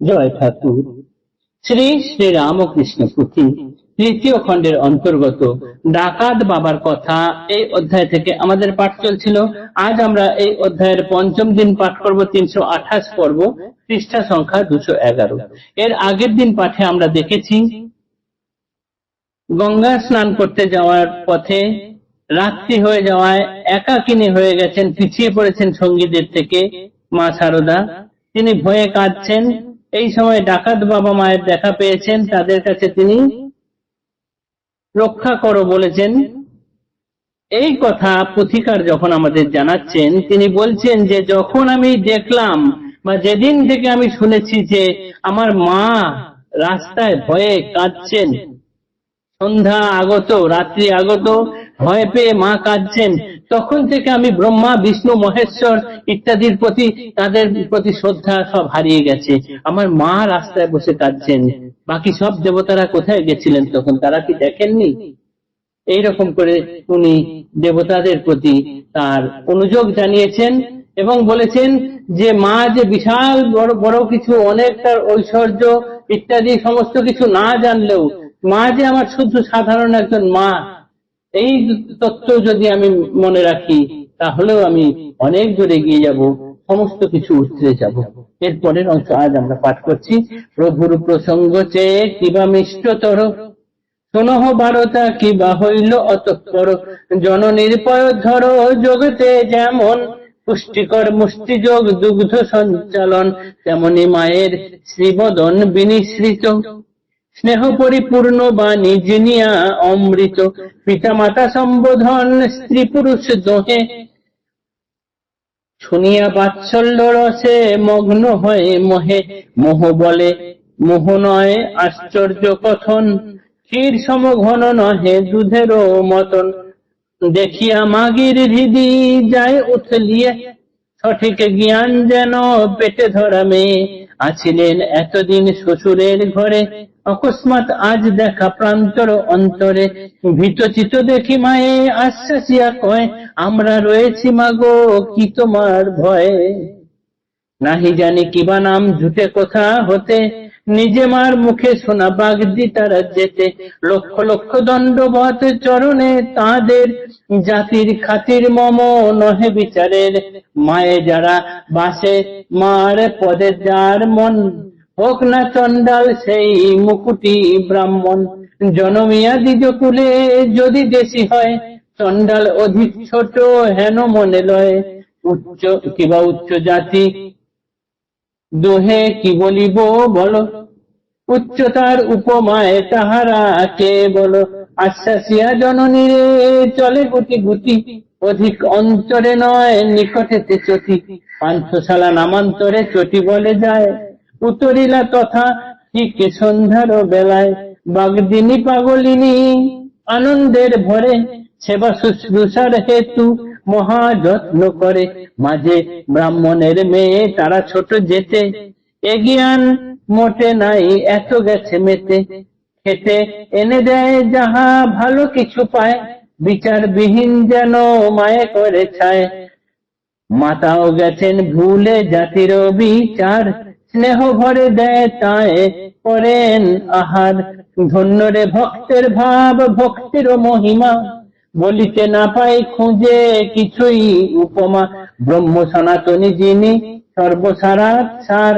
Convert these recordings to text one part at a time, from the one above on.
জয় ঠাকুর। শ্রী শ্রী রামকৃষ্ণ পুঁথি তৃতীয় খণ্ডের অন্তর্গত ডাকাত বাবার কথা এই অধ্যায় থেকে আমাদের পাঠ চলছিল। আজ আমরা এই অধ্যায়ের পঞ্চম দিন পাঠ করব 328 পর্ব, পৃষ্ঠা সংখ্যা 211। এর আগের দিন পাঠে আমরা দেখেছি গঙ্গা স্নান করতে যাওয়ার পথে রাত্রি হয়ে যাওয়ায় একাকিনী হয়ে গেছেন, পিছিয়ে পড়েছেন সঙ্গীদের থেকে মা শারদা। তিনি ভয়ে কাঁদছেন। এই সময় ডাকাত বাবা মায়ের দেখা পেয়েছেন, তাদের কাছে তিনি রক্ষা করো বলেছেন। এই কথা পুথিকার যখন আমাদের জানাচ্ছেন, তিনি বলছেন যে যখন আমি দেখলাম বা যেদিন থেকে আমি শুনেছি যে আমার মা রাস্তায় ভয়ে কাঁদছেন, সন্ধ্যা আগত, রাত্রি আগত, ভয় পেয়ে মা কাঁদছেন, তখন থেকে আমি ব্রহ্মা বিষ্ণু মহেশ্বর ইত্যাদির প্রতি, তাদের প্রতি শ্রদ্ধা সব হারিয়ে গেছে। আমার মা রাস্তায় বসে কাঁদছেন, বাকি সব দেবতারা কোথায় গেছিলেন তখন, তারা কি দেখেননি? এইরকম করে উনি দেবতাদের প্রতি তার অনুযোগ জানিয়েছেন এবং বলেছেন যে মা যে বিশাল বড় বড় কিছু, অনেক তার ঐশ্বর্য ইত্যাদি সমস্ত কিছু না জানলেও মা যে আমার শুধু সাধারণ একজন মা, এই তত্ত্ব যদি আমি মনে রাখি তাহলেও আমি অনেক দূরে গিয়ে যাব, সমস্ত কিছু উতরে যাব। এরপরের অংশ আজ আমরা পাঠ করছি। প্রভুর প্রসঙ্গ চেয়ে কিবা মিষ্টতর, শোনহ বারতা কিবা হইল অতঃপর, জননীর পয়ধর যোগতে যেমন পুষ্টিকর মুষ্টিযোগ দুগ্ধ সঞ্চালন, তেমনি মায়ের শ্রীবদন বিনিসৃত স্নেহ পরিপূর্ণ বাণী জিনিয়া অমৃত, পিতা মাতা সম্বোধন স্ত্রী পুরুষ দোহে, শুনিয়া বাৎসল্য রসে মগ্ন হয়ে মোহে, মোহ বলে মোহ নয় আশ্চর্য কথন, ক্ষীর সম ঘন নহে দুধেরও মতন, দেখিয়া মাগির হৃদি যায় উথলিয়ে, সঠিক জ্ঞান যেন পেটে ধরা মেয়ে, আছিলেন এতদিন শ্বশুরের ঘরে, অকস্মাৎ আজ দেখা প্রান্তর অন্তরে, ভীতচিত দেখি মায়ে আশ্বাসিয়া কয়, আমরা রয়েছি মাগো কি তোমার ভয়ে, নাহি জানি কিবা নাম ঝুটে কোথা হতে, নিজে মার মুখে শোনা বাগদি তারা যেতে, লক্ষ লক্ষ দণ্ডবত চরণে তাদের, জাতির খাতির মম নহে বিচারের, মায়ে যারা বাসে মার পদে যার মন, হোক না চণ্ডাল সেই মুকুটি ব্রাহ্মণ, জনমিয়া দ্বিজ কুলে যদি দেশি হয়, চণ্ডাল অধিক ছোট হেন মনে লয়, উচ্চ কিবা উচ্চ জাতি দোহে কি বলিব বলো, উচ্চতার উপমায় তাহারা কে বলো, আশ্বাসিয়া জননীরে চলে গুটি গুটি, অধিক অন্তরে নয় নিকটেতে চটি, পান্থশালা নামান্তরে চটি বলে যায়, উতরিলা তথা ঠিক সন্ধ্যার বেলায়, বাগদিনী পাগলিনী আনন্দের ভরে, সেবা শুশ্রূষার হেতু মহা যত্ন করে, মাঝে ব্রাহ্মণের মেয়ে তারা ছোট যেতে, এগিয়ান মোটে নাই এত গেছে মেতে, খেতে এনে দেয় যাহা ভালো কিছু পায়, বিচার বিহীন যেন মায়ে করে ছায়, মাতাও গেছেন ভুলে জাতির বিচার, স্নেহ ভরে দেয় তায় করেন আহার, ধন্যরে ভক্তের ভাব ভক্তির মহিমা, বলিতে না পাই খুঁজে কিছুই উপমা, ব্রহ্ম সনাতনী যিনি সর্বসারাৎ সার,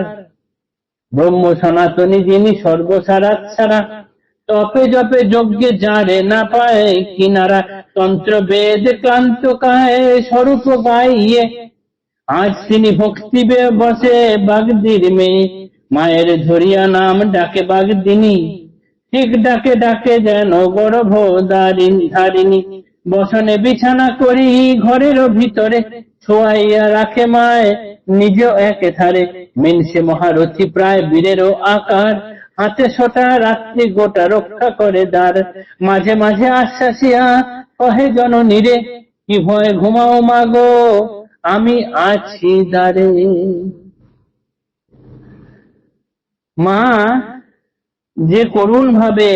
ব্রহ্ম সনাতনী যিনি সর্বসারাৎ সারা, তপে জপে যজ্ঞে যারে না পায় কিনারা, তন্ত্র বেদ ক্লান্ত কায় স্বরূপ গাইয়ে, আজ তিনি ভক্তি বসে বাগদির মেয়ে, মায়ের ধরিয়া নাম ডাকে বাগদিনী, ঠিক ডাকে ডাকে যেন গর্ভ ধারিণী, বসনে বিছানা করি ঘরের ভিতরে, ছোয়াইয়া রাখে মায় নিজ একে ধারে, মিনসে মহারথী প্রায় বীরেরও আকার, হাতে সোটা রাত্রি গোটা রক্ষা করে দ্বার, মাঝে মাঝে আশ্বাসিয়া কহে জননীরে, কি ভয় ঘুমাও মাগো আমি আছি দ্বারে। মা যে করুণ ভাবে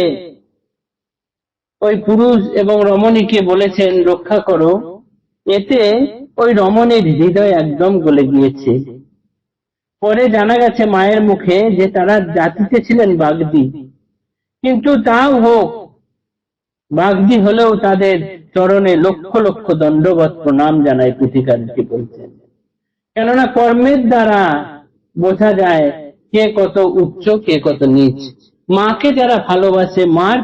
ওই পুরুষ এবং রমণীকে বলেছেন রক্ষা করো, এতে ওই রমণীর হৃদয় একদম গলে গিয়েছে। পরে জানা গেছে মায়ের মুখে যে তারা জাতিতে ছিলেন বাগদি, কিন্তু তাও হোক, বাগদি হলেও তাদের চরণে লক্ষ লক্ষ দণ্ডবত প্রণাম জানায় পুথিকারটি বলছেন। কেননা কর্মের দ্বারা বোঝা যায় কে কত উচ্চ কে কত নিচ। মাকে যারা ভালোবাসে, মার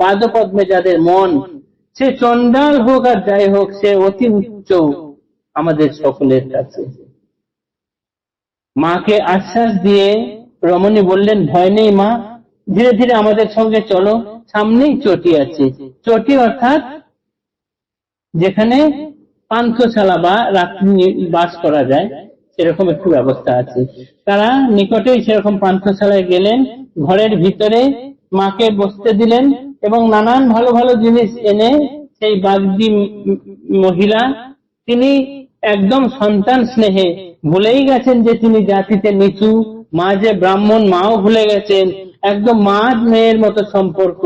পাদ পদ্মে যাদের মন, সে চন্ডাল হোক আর যাই হোক, সে অতি উচ্চ আমাদের সকলের কাছে। মাকে আশ্বাস দিয়ে রমণী বললেন, ভয় নেই মা, ধীরে ধীরে আমাদের সঙ্গে চলো, সামনেই চটি আছে। চটি অর্থাৎ যেখানে পান্থশালা বা রাত্রি বাস করা যায়, সেরকম একটু ব্যবস্থা আছে। তারা নিকটেই সেরকম পান্থশালায় গেলেন, ঘরের ভিতরে মাকে বসতে দিলেন এবং নানান ভালো ভালো জিনিস এনে সেই বাগদি মহিলা, তিনি একদম সন্তান স্নেহে ভুলেই গেছেন যে তিনি জাতিতে নিচু, মা যে ব্রাহ্মণ মাও ভুলে গেছেন, একদম মা মেয়ের মতো সম্পর্ক।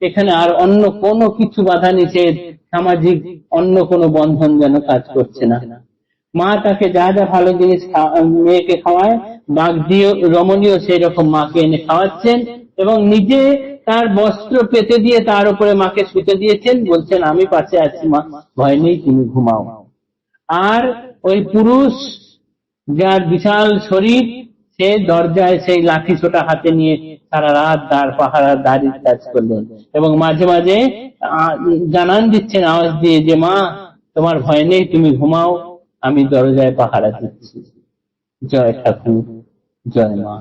এখানে আর অন্য কোনো কিছু বাধা নিষেধ, সামাজিক অন্য কোনো বন্ধন যেন কাজ করছে না। মা তাকে যা যা ভালো জিনিস মেয়েকে খাওয়ায়, বাগদিও রমণীও সেই রকম মাকে এনে খাওয়াচ্ছেন এবং নিজে তার বস্ত্র পেতে দিয়ে তার উপরে মাকে শুতে দিয়েছেন, বলছেন আমি পাশে আছি মা, ভয় নেই, তুমি ঘুমাও। আর ওই পুরুষ যার বিশাল শরীর, সে দরজায় সেই লাঠি ছোটা হাতে নিয়ে সারা রাত দাঁড়িয়ে কাজ করলেন এবং মাঝে মাঝে জানান দিচ্ছেন আওয়াজ দিয়ে যে মা, তোমার ভয় নেই, তুমি ঘুমাও, আমি দরজায় পাহারা দিচ্ছি। জয় ঠাকুর, জয় মা।